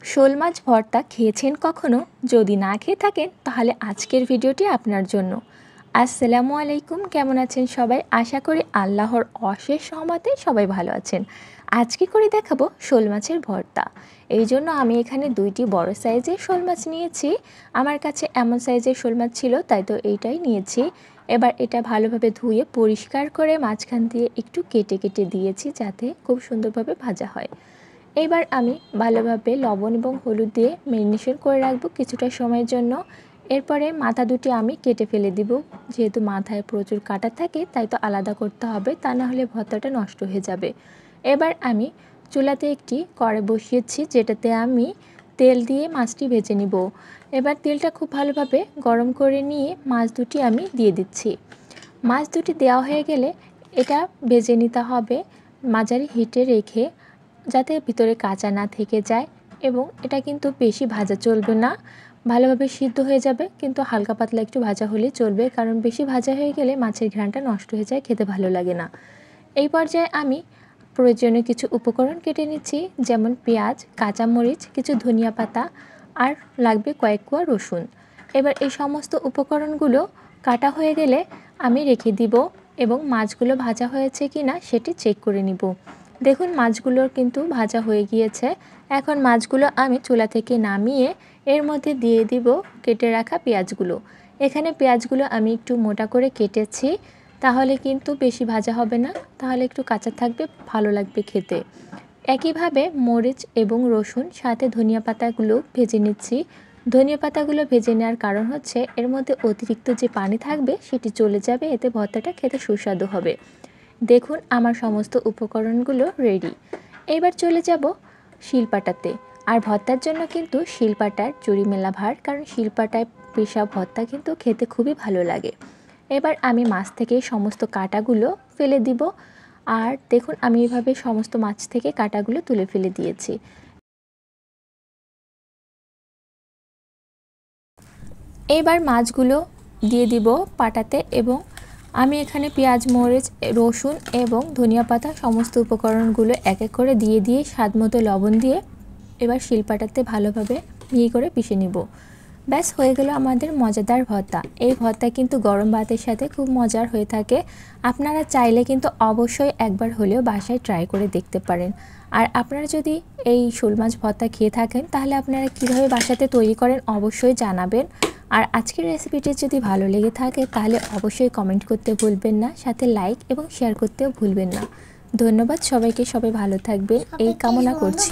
শোল মাছ ভর্তা খেয়েছেন কখনো? যদি না খেয়ে থাকেন তাহলে আজকের ভিডিওটি আপনার জন্য। আসসালামু আলাইকুম, কেমন আছেন সবাই? আশা করি আল্লাহর অশেষ রহমতে সবাই ভালো আছেন। আজকে করে দেখাবো শোল মাছের ভর্তা। এই জন্য আমি এখানে দুইটি বড় সাইজের শোল মাছ নিয়েছি। আমার কাছে এমন সাইজের শোল মাছ ছিল, তাই তো এইটাই নিয়েছি। এবার এটা ভালোভাবে ধুয়ে পরিষ্কার করে মাঝখান দিয়ে একটু কেটে কেটে দিয়েছি, যাতে খুব সুন্দরভাবে ভাজা হয়। এবার আমি ভালোভাবে লবণ এবং হলুদ দিয়ে ম্যারিনেশন করে রাখবো কিছুটা সময়ের জন্য। এরপরে মাথা দুটি আমি কেটে ফেলে দিব, যেহেতু মাথায় প্রচুর কাটা থাকে তাই তো আলাদা করতে হবে, তা না হলে ভর্তাটা নষ্ট হয়ে যাবে। এবার আমি চুলাতে একটি কড়াই বসিয়েছি, যেটাতে আমি তেল দিয়ে মাছটি ভেজে নিব। এবার তেলটা খুব ভালোভাবে গরম করে নিয়ে মাছ দুটি আমি দিয়ে দিচ্ছি। মাছ দুটি দেওয়া হয়ে গেলে এটা ভেজে নিতে হবে মাঝারি হিটে রেখে, যাতে ভিতরে কাঁচা না থেকে যায়। এবং এটা কিন্তু বেশি ভাজা চলবে না, ভালোভাবে সিদ্ধ হয়ে যাবে, কিন্তু হালকা পাতলা একটু ভাজা হলেই চলবে, কারণ বেশি ভাজা হয়ে গেলে মাছের ঘ্রাণটা নষ্ট হয়ে যায়, খেতে ভালো লাগে না। এই পর্যায়ে আমি প্রয়োজনীয় কিছু উপকরণ কেটে নিচ্ছি, যেমন পেঁয়াজ, কাঁচামরিচ, কিছু ধনিয়া পাতা, আর লাগবে কয়েক কোয়া রসুন। এবার এই সমস্ত উপকরণগুলো কাটা হয়ে গেলে আমি রেখে দিব এবং মাছগুলো ভাজা হয়েছে কি না সেটি চেক করে নিব। দেখুন, মাছগুলোর কিন্তু ভাজা হয়ে গিয়েছে। এখন মাছগুলো আমি চুলা থেকে নামিয়ে এর মধ্যে দিয়ে দিব কেটে রাখা পেঁয়াজগুলো। এখানে পেঁয়াজগুলো আমি একটু মোটা করে কেটেছি, তাহলে কিন্তু বেশি ভাজা হবে না, তাহলে একটু কাঁচা থাকবে, ভালো লাগবে খেতে। একইভাবে মরিচ এবং রসুন সাথে ধনিয়া পাতাগুলো ভেজে নিচ্ছি। ধনিয়া পাতাগুলো ভেজে নেওয়ার কারণ হচ্ছে এর মধ্যে অতিরিক্ত যে পানি থাকবে সেটি চলে যাবে, এতে ভর্তাটা খেতে সুস্বাদু হবে। দেখুন, আমার সমস্ত উপকরণগুলো রেডি। এবার চলে যাব শিলপাটাতে। আর ভর্তার জন্য কিন্তু শিলপাটার জুড়ি মেলা ভার, কারণ শিলপাটায় পেশা ভর্তা কিন্তু খেতে খুবই ভালো লাগে। এবার আমি মাছ থেকে সমস্ত কাঁটাগুলো ফেলে দিব। আর দেখুন, আমি এইভাবে সমস্ত মাছ থেকে কাঁটাগুলো তুলে ফেলে দিয়েছি। এবার মাছগুলো দিয়ে দিব পাটাতে, এবং আমি এখানে পেঁয়াজ, মরিচ, রসুন এবং ধনিয়া পাতা সমস্ত উপকরণগুলো এক এক করে দিয়ে স্বাদ মতো লবণ দিয়ে এবার শিলপাটাতে ভালোভাবে মিহি করে পিষে নিব। ব্যাস, হয়ে গেল আমাদের মজাদার ভর্তা। এই ভর্তা কিন্তু গরম ভাতের সাথে খুব মজার হয়ে থাকে। আপনারা চাইলে কিন্তু অবশ্যই একবার হলেও বাসায় ট্রাই করে দেখতে পারেন। আর আপনারা যদি এই শোল মাছ ভর্তা খেয়ে থাকেন, তাহলে আপনারা কীভাবে বাসাতে তৈরি করেন অবশ্যই জানাবেন। আর আজকের রেসিপিটি যদি ভালো লেগে থাকে তাহলে অবশ্যই কমেন্ট করতে ভুলবেন না, সাথে লাইক এবং শেয়ার করতেও ভুলবেন না। ধন্যবাদ সবাইকে, সবাই ভালো থাকবেন এই কামনা করছি।